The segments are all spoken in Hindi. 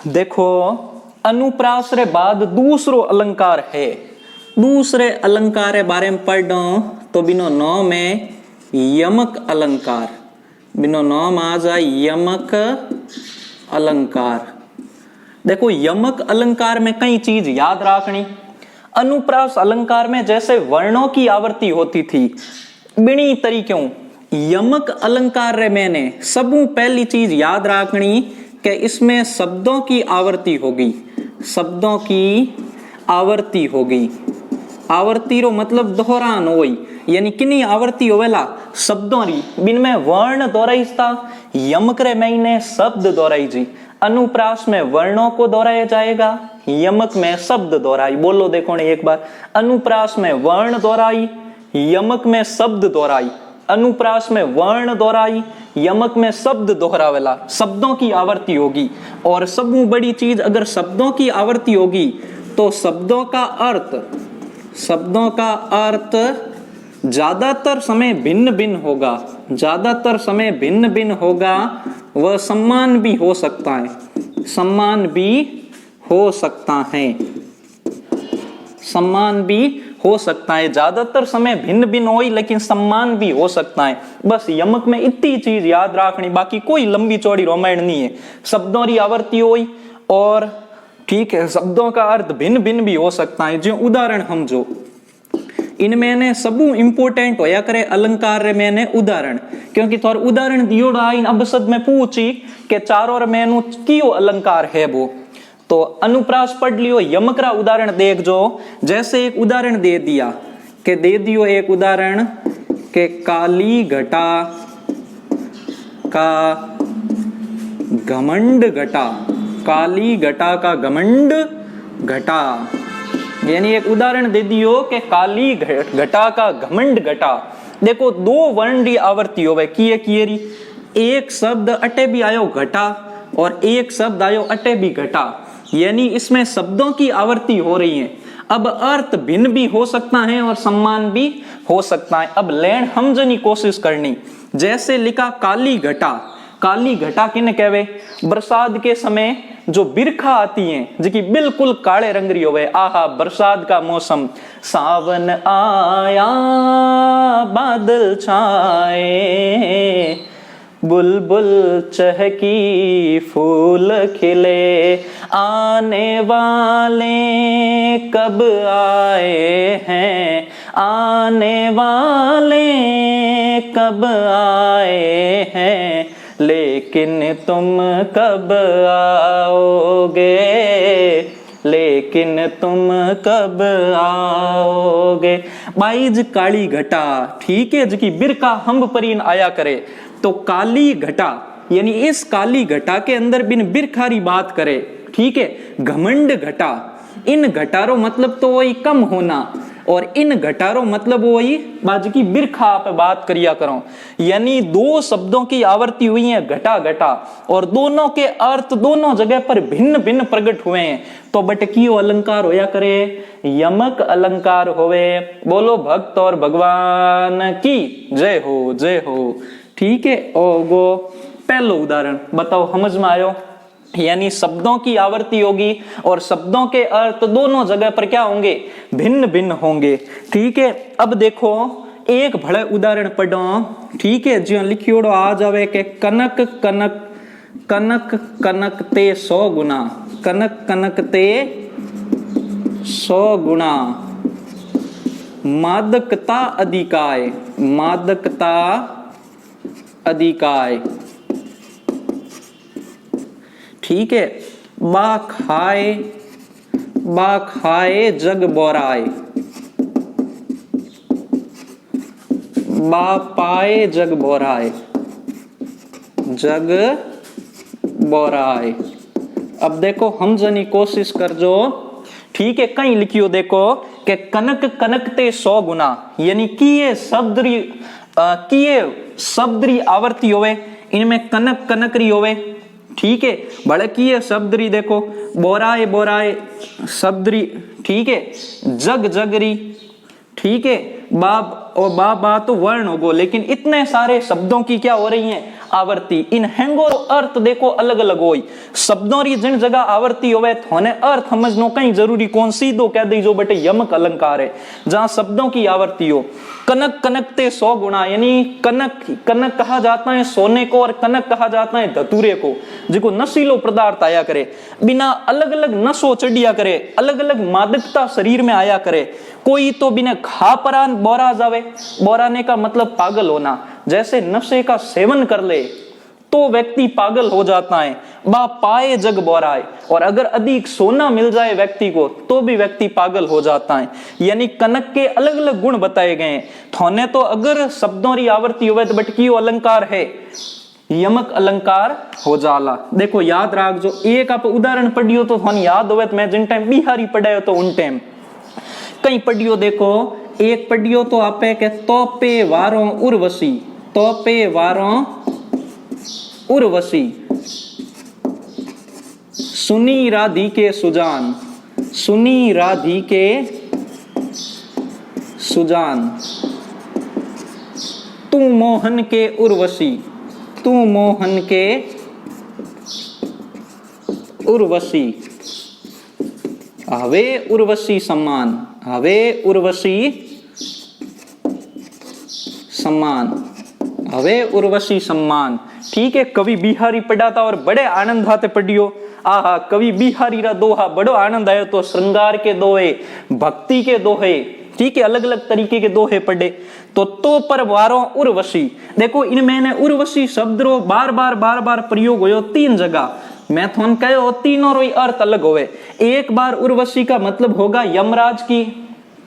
देखो अनुप्रास रे बाद दूसरो अलंकार है। दूसरे अलंकार के बारे में पढ़ो तो बिनो नाम में यमक अलंकार, बिनो नाम आ जाए यमक अलंकार। देखो यमक अलंकार में कई चीज याद रखनी। अनुप्रास अलंकार में जैसे वर्णों की आवृत्ति होती थी, बिनी तरीकों यमक अलंकार रे मैंने सबू पहली चीज याद रखनी कि इसमें शब्दों की आवृत्ति होगी। शब्दों की आवृत्ति होगी। आवर्ती रो मतलब दोहरान होई, यानी किनी आवर्ती होवेला शब्दों री, बिन में वर्ण दोहराईस्ता, यमक रे महीने शब्द दोहराई जी। अनुप्रास में वर्णों को दोहराया जाएगा, यमक में शब्द दोहराई। बोलो देखो ने एक बार, अनुप्रास में वर्ण दोहराई, यमक में शब्द दोहराई। अनुप्रास में वर्ण दोहराई, यमक में शब्द दोहरावेला, शब्दों की आवर्ती होगी। और सबसे बड़ी चीज, अगर शब्दों की आवर्ती होगी तो शब्दों का अर्थ ज्यादातर समय भिन्न भिन्न होगा। ज्यादातर समय भिन्न भिन्न होगा। वह सम्मान भी हो सकता है, सम्मान भी हो सकता है, सम्मान भी हो सकता है। ज्यादातर समय भिन्न भिन्न हो लेकिन सम्मान भी हो सकता है। बस यमक में इतनी चीज याद रखनी, बाकी कोई लंबी चौड़ी रामायण नहीं है। शब्दों की आवर्ती हुई और ठीक है, शब्दों का अर्थ भिन्न भिन्न भी हो सकता है। जो उदाहरण हम जो इनमें ने सबू इंपोर्टेंट होया करे अलंकार रे मैंने उदाहरण, क्योंकि थोड़ा उदाहरण दियो इन अब सद में पूछी के चारों रे मैनू कियो अलंकार है वो, तो अनुप्रास पढ़ लियो, यमक रा उदाहरण देख जो। जैसे एक उदाहरण दे दिया के दे दियो एक उदाहरण के काली घटा का घमंड घटा, काली घटा का घमंड घटा, यानी एक उदाहरण दे दियो कि काली घटा का घमंड घटा। देखो दो वर्ण की आवर्ती होवे, किए री, एक शब्द अटे भी आयो घटा और एक शब्द आयो अटे भी घटा, यानी इसमें शब्दों की आवर्ती हो रही है। अब अर्थ भिन्न भी हो सकता है और सम्मान भी हो सकता है। अब लेन हमजनी कोशिश करनी। जैसे लिखा काली घटा, काली घटा किने कहवे? बरसात के समय जो बिरखा आती हैं जो कि बिल्कुल काले रंग री होवे। आहा बरसात का मौसम, सावन आया बादल छाए, बुलबुल चहकी फूल खिले, आने वाले कब आए हैं, आने वाले कब आए हैं, लेकिन तुम कब आओगे, लेकिन तुम कब आओगे। बाईज काली घटा, ठीक है, जी बिरका हम परीन आया करे, तो काली घटा यानी इस काली घटा के अंदर बिन बिरखारी बात करे, ठीक है। घमंड घटा, इन घटारों मतलब तो वही कम होना, और इन घटारों मतलब वही बाज की बिरखा पे बात करिया करो। यानी दो शब्दों की आवर्ती हुई है घटा घटा, और दोनों के अर्थ दोनों जगह पर भिन्न भिन्न प्रकट हुए हैं। तो बटकियो अलंकार होया करे, यमक अलंकार होवे। बोलो भक्त और भगवान की जय हो, जय हो, ठीक है। और वो पहलो उदाहरण बताओ, समझ में आयो? यानी शब्दों की आवर्ती होगी और शब्दों के अर्थ दोनों जगह पर क्या होंगे? भिन्न भिन्न होंगे, ठीक है। अब देखो एक बड़े उदाहरण पढ़ो, ठीक है, जो लिखियोड़ो आ जावे के कनक कनक कनक कनक ते 100 गुना, कनक कनक ते 100 गुना, मादकता अधिकाय, मादकता अधिकाय, ठीक है। बा खाए जग बोराए, बा पाए जग बोराए, जग बोराए। अब देखो हम जनी कोशिश कर जो, ठीक है। कहीं लिखियो देखो कि कनक कनक ते 100 गुना, यानी किए शब्दरी आवर्ती होवे, इनमें कनक कनकरी होवे, ठीक है। बड़की शब्दरी देखो, बोराए बोराए शब्दरी, ठीक है। जग जगरी, ठीक है। बाब और बा तो वर्ण होगो, लेकिन इतने सारे शब्दों की क्या हो रही हैं? आवर्ती इन हेंगो अर्थ देखो अलग अलग होई। शब्दों री जिन जगह आवर्ती होवे थोने अर्थ समझनो कहीं जरूरी कौन सीधो कह दी जो बेटे यमक अलंकार है जहां शब्दों की आवर्ती हो। कनक कनकते 100 गुणा यानी कनक कनक कहा जाता है सोने को और कनक कहा जाता है धतूरे को जिको नशीलो पदार्थ आया करे बिना अलग अलग नशो चढ़िया करे अलग अलग मादकता शरीर में आया करे। कोई तो बिना खा परान बोरा जावे, बोराने का मतलब पागल होना, जैसे नशे का सेवन कर ले तो व्यक्ति पागल हो जाता है। बा पाए जग बोराए और अगर अधिक सोना मिल जाए व्यक्ति को तो भी व्यक्ति पागल हो जाता है। यानी कनक के अलग अलग गुण बताए गए हैं। थोने तो अगर शब्दों री आवर्ती हुए तो बटकियो अलंकार है यमक अलंकार हो जाला। देखो याद राख जो एक आप उदाहरण पढ़ियो तो थाने याद होवे तो मैं जिन टाइम बिहारी पढ़ायो तो उन टाइम कहीं पढ़ियो। देखो एक पढ़ियो तो आपे के तोपे वारों उर्वशी, तोपे वारों उर्वशी सुनी राधी के सुजान, सुनी राधी के सुजान तू मोहन के उर्वशी, तू मोहन के उर्वशी हवे उर्वशी सम्मान, हवे उर्वशी सम्मान, हवे उर्वशी सम्मान। ठीक है कवि बिहारी पढ़ा था और बड़े आनंद आते पढ़ियो। आहा कवि बिहारी रा दोहा बड़ो आनंद आयो तो श्रृंगार के दोहे भक्ति के दोहे ठीक है अलग अलग तरीके के दोहे पढ़े। तो पर वारों उर्वशी देखो इनमें ने उर्वशी शब्द रो बार बार प्रयोग होयो 3 जगह। मैं थोन कहो तीनों रो अर्थ अलग होवे। एक बार उर्वशी का मतलब होगा यमराज की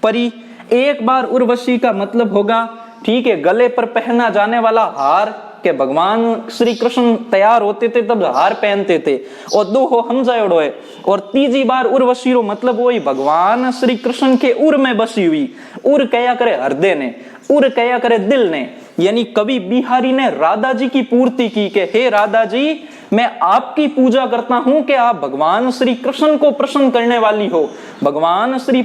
परी, एक बार उर्वशी का मतलब होगा ठीक है गले पर पहना जाने वाला हार के भगवान श्री कृष्ण तैयार होते थे तब हार पहनते थे और दो हो हम जाओ है। और तीजी बार उर्वशी रो मतलब वही भगवान श्री कृष्ण के उर में बसी हुई, उर कया करे हृदय ने, उर कया करे दिल ने। यानी कवि बिहारी ने राधा जी की पूर्ति की कि हे राधा जी मैं आपकी पूजा करता हूं कि आप भगवान श्री कृष्ण को प्रसन्न करने वाली हो, भगवान श्री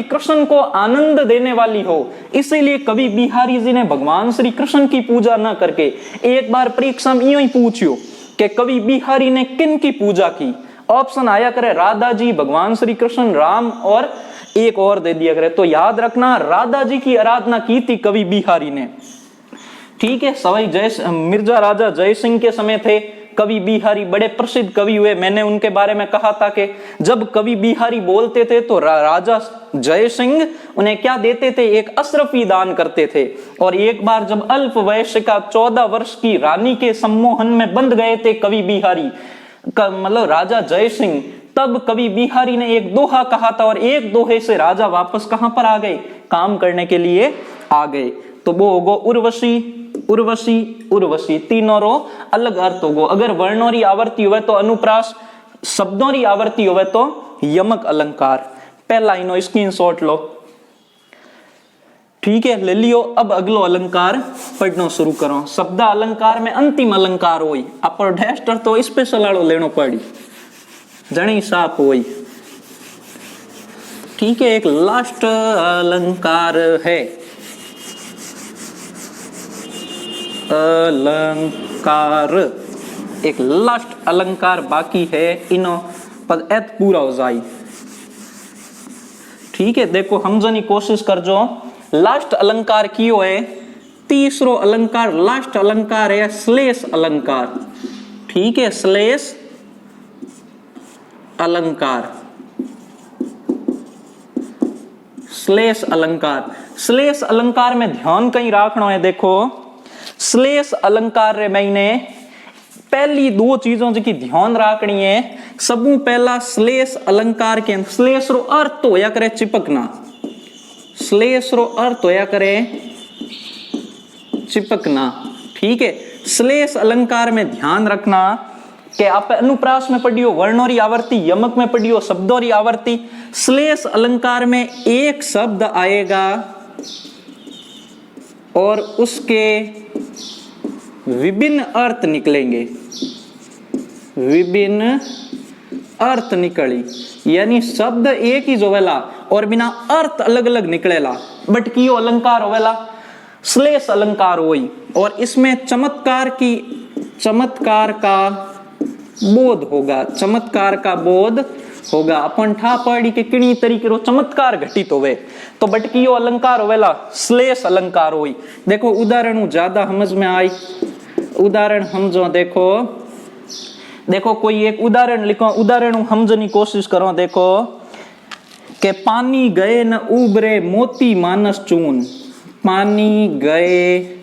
कृष्ण को आनंद देने वाली हो। इसीलिए कवि बिहारी जी ने भगवान श्री कृष्ण की पूजा न करके एक बार परीक्षा में यूं ही पूछियो कि कवि बिहारी ने किन की पूजा की। ऑप्शन आया करे राधा जी, भगवान श्री कृष्ण, राम और एक और दे दिया करे। तो याद रखना राधा जी की आराधना की थी कवि बिहारी ने। ठीक है सवाई मिर्जा राजा जय सिंह के समय थे कवि बिहारी, बड़े प्रसिद्ध कवि हुए। मैंने उनके बारे में कहा था कि जब कवि बिहारी बोलते थे तो राजा जय सिंह उन्हें क्या देते थे, एक अशरफी दान करते थे। और एक बार जब अल्प वयस्क का 14 वर्ष की रानी के सम्मोहन में बंध गए थे कवि बिहारी मतलब राजा जय सिंह, तब कवि बिहारी ने एक दोहा कहा था और एक दोहे से राजा वापस कहां पर आ गए, काम करने के लिए आ गए। तो वो होगो उर्वशी उर्वशी उर्वशी, तीनों रो अलग अर्थ होगो। अगर वर्णों री आवर्ती हुए तो अनुप्रास, शब्दों री आवर्ती हुए तो यमक अलंकार। पहला इनो स्क्रीनशॉट लो। ठीक है ले लियो। अब अगलो अलंकार पढ़नो शुरू करो। शब्द अलंकार में अंतिम अलंकार होई, अपर डेस्टर तो स्पेशल आड़ो लेनो पड़ी जणी साप होई। ठीक है एक लास्ट अलंकार है, अलंकार एक लास्ट अलंकार बाकी है, इनो पद एत पूरा हो जाए। ठीक है देखो हम जनी कोशिश कर जो लास्ट अलंकार कियो है, तीसरो अलंकार लास्ट अलंकार है श्लेष अलंकार। ठीक है श्लेष अलंकार, श्लेष अलंकार। श्लेष अलंकार में ध्यान कहीं रखना है। देखो श्लेष अलंकार रे मैंने पहली 2 चीजों की ध्यान रखनी है। सबू पहला श्लेष अलंकार के श्लेष रो अर्थ तो होया करे चिपकना, श्लेष रो अर्थ होया करे चिपकना। ठीक है श्लेष अलंकार में ध्यान रखना कि आप अनुप्रास में पढ़ियो वर्णों री आवर्ती, यमक में पढ़ियो शब्दों री आवर्ती। श्लेष अलंकार में एक शब्द आएगा और उसके विभिन्न अर्थ निकलेंगे, विभिन्न अर्थ निकली। यानी शब्द एक ही जोवेला और बिना अर्थ अलग अलग निकलेला, बट कियो अलंकार होवेला। श्लेष अलंकार होई, और इसमें चमत्कार का बोध होगा, चमत्कार का बोध होगा। अपन ठा पढ़ी के किणी तरीके रो चमत्कार घटित होवे तो बटकियो अलंकार होवेला श्लेष अलंकार होई। देखो उदाहरण ज्यादा समझ में आई, उदाहरण समझो। देखो कोई एक उदाहरण लिखो, उदाहरण समझने की कोशिश करो। देखो के पानी गए न उबरे मोती मानस चून, पानी गए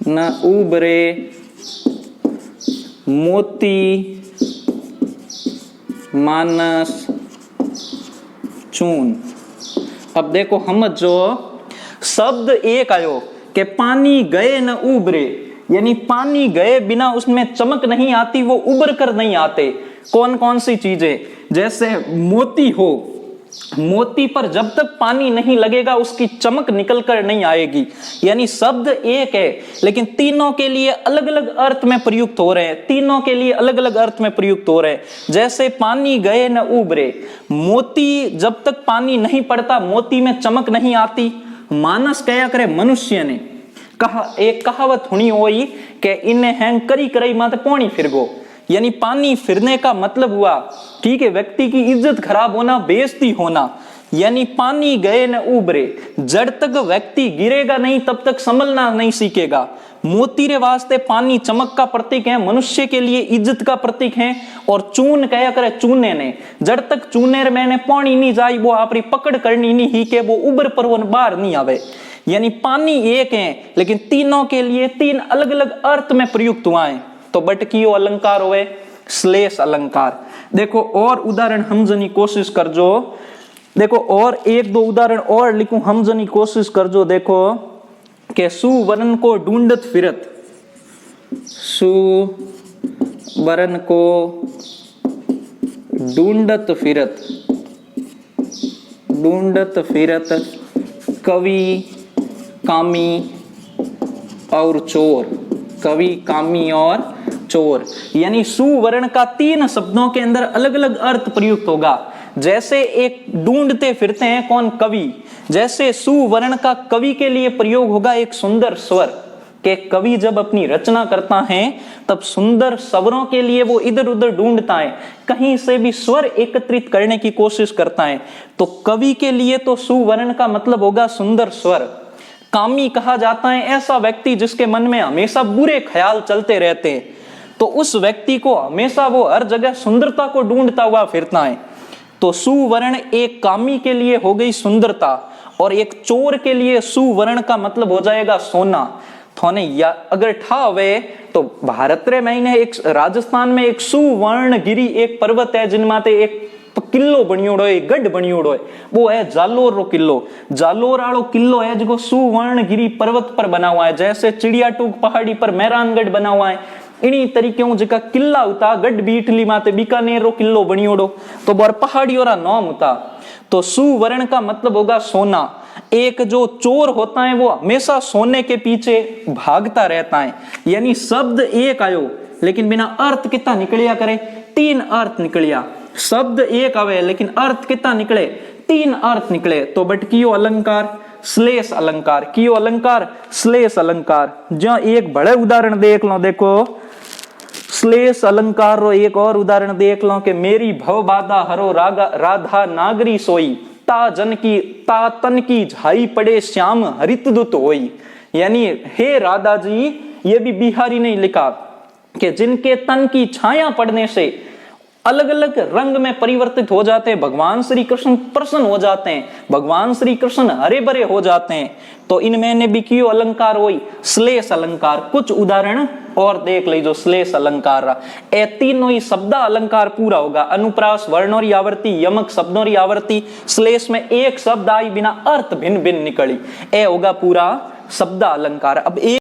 न उबरे मोती मानस चून। अब देखो समझो, शब्द एक आयो कि पानी गए न उबरे, यानी पानी गए बिना उसमें चमक नहीं आती, वो उबर कर नहीं आते। कौन कौन सी चीजें, जैसे मोती हो, मोती पर जब तक पानी नहीं लगेगा उसकी चमक निकल कर नहीं आएगी। यानी शब्द एक है लेकिन तीनों के लिए अलग अलग अर्थ में प्रयुक्त हो रहे हैं, तीनों के लिए अलग अलग अर्थ में प्रयुक्त हो रहे हैं। जैसे पानी गए न उबरे, मोती जब तक पानी नहीं पड़ता मोती में चमक नहीं आती। मानस क्या करे, मनुष्य ने कहा, एक कहावत हुई हुई कि इन्हें हैंग करी करई माते पानी फिर गो, यानी पानी फिरने का मतलब हुआ ठीक है व्यक्ति की इज्जत खराब होना, बेइज्जती होना। यानी पानी गए न उबरे, जड़ तक व्यक्ति गिरेगा नहीं तब तक संभलना नहीं सीखेगा। मोती रे वास्ते पानी चमक का प्रतीक है, मनुष्य के लिए इज्जत का प्रतीक है। और चून कया करे, चूने ने जड़ तक चूने मैंने पानी नहीं जाई, वो आपरी पकड़ करनी नहीं ही के वो उबर पर वो बाहर नहीं आवे। यानी पानी एक है लेकिन तीनों के लिए तीन अलग अलग अर्थ में प्रयुक्त हुआ है। तो बटकियो अलंकार हुए श्लेष अलंकार। देखो और उदाहरण समझने की कोशिश कर जो। देखो और एक दो उदाहरण और लिखूं, समझने की कोशिश कर जो। देखो के सुवर्ण को ढूंढत फिरत, सुवर्ण को ढूंढत फिरत कवि कामी और चोर, कवि कामी और चोर। यानी सुवर्ण का तीन शब्दों के अंदर अलग अलग अर्थ प्रयुक्त होगा। जैसे एक ढूंढते फिरते हैं कौन, कवि, जैसे सुवर्ण का कवि के लिए प्रयोग होगा एक सुंदर स्वर, के कवि जब अपनी रचना करता है तब सुंदर स्वरों के लिए वो इधर उधर ढूंढता है, कहीं से भी स्वर एकत्रित करने की कोशिश करता है। तो कवि के लिए तो सुवर्ण का मतलब होगा सुंदर स्वर। कामी कहा जाता है ऐसा व्यक्ति जिसके मन में हमेशा बुरे ख्याल चलते रहते हैं, तो उस व्यक्ति को हमेशा वो हर जगह सुंदरता को ढूंढता हुआ फिरता है। तो सुवर्ण एक कामी के लिए हो गई सुंदरता, और एक चोर के लिए सुवर्ण का मतलब हो जाएगा सोना। थोने या अगर ठावे तो भारत रे महीने एक राजस्थान में एक सुवर्णगिरी एक पर्वत है जिनमाते एक किल्लो बनियोड़ो है, गढ़ बनियोड़ो है, वो है जालोर रो किल्लो। जालोर वालो किल्लो है जो सुवर्णगिरी पर्वत पर बना हुआ है। जैसे चिड़िया टूक पहाड़ी पर मेहरानगढ़ बना हुआ है, इन्हीं तरीके जका किल्ला होता गढ़ भी इटली माते बीकानेर रो किल्लो बनियोड़ो, तो बार पहाड़ी और नाम होता। तो सुवर्ण का मतलब होगा सोना। एक जो चोर होता है वो हमेशा सोने के पीछे भागता रहता है। यानी शब्द एक आयो लेकिन बिना अर्थ कितना निकलिया करे, तीन अर्थ निकलिया। शब्द एक आवे लेकिन अर्थ कितना निकले, तीन अर्थ निकले। तो बटकियो अलंकार श्लेष अलंकार, कियो अलंकार श्लेष अलंकार। जहां एक बड़े उदाहरण देख लो, देखो श्लेष अलंकार रो एक और उदाहरण देख लो कि मेरी भव बाधा हरो राधा नागरी सोई, ता जन की ता तन की झाई पड़े श्याम हरित दुत होई। यानी हे राधा जी, ये भी बिहारी नहीं लिखा कि जिनके तन की छाया पड़ने से अलग अलग रंग में परिवर्तित हो जाते हैं, भगवान श्री कृष्ण प्रसन्न हो जाते हैं, भगवान श्री कृष्ण हरे भरे हो जाते हैं। तो इनमें ने भी कियो अलंकार होई श्लेष अलंकार। कुछ उदाहरण और देख लीजिए श्लेष अलंकार रा। ए तीनों ही शब्द अलंकार पूरा होगा, अनुप्रास वर्णों री आवर्ती, यमक शब्दों री आवर्ती। श्लेष में एक शब्द आई बिना अर्थ भिन्न भिन्न निकली, ए होगा पूरा शब्द अलंकार। अब एक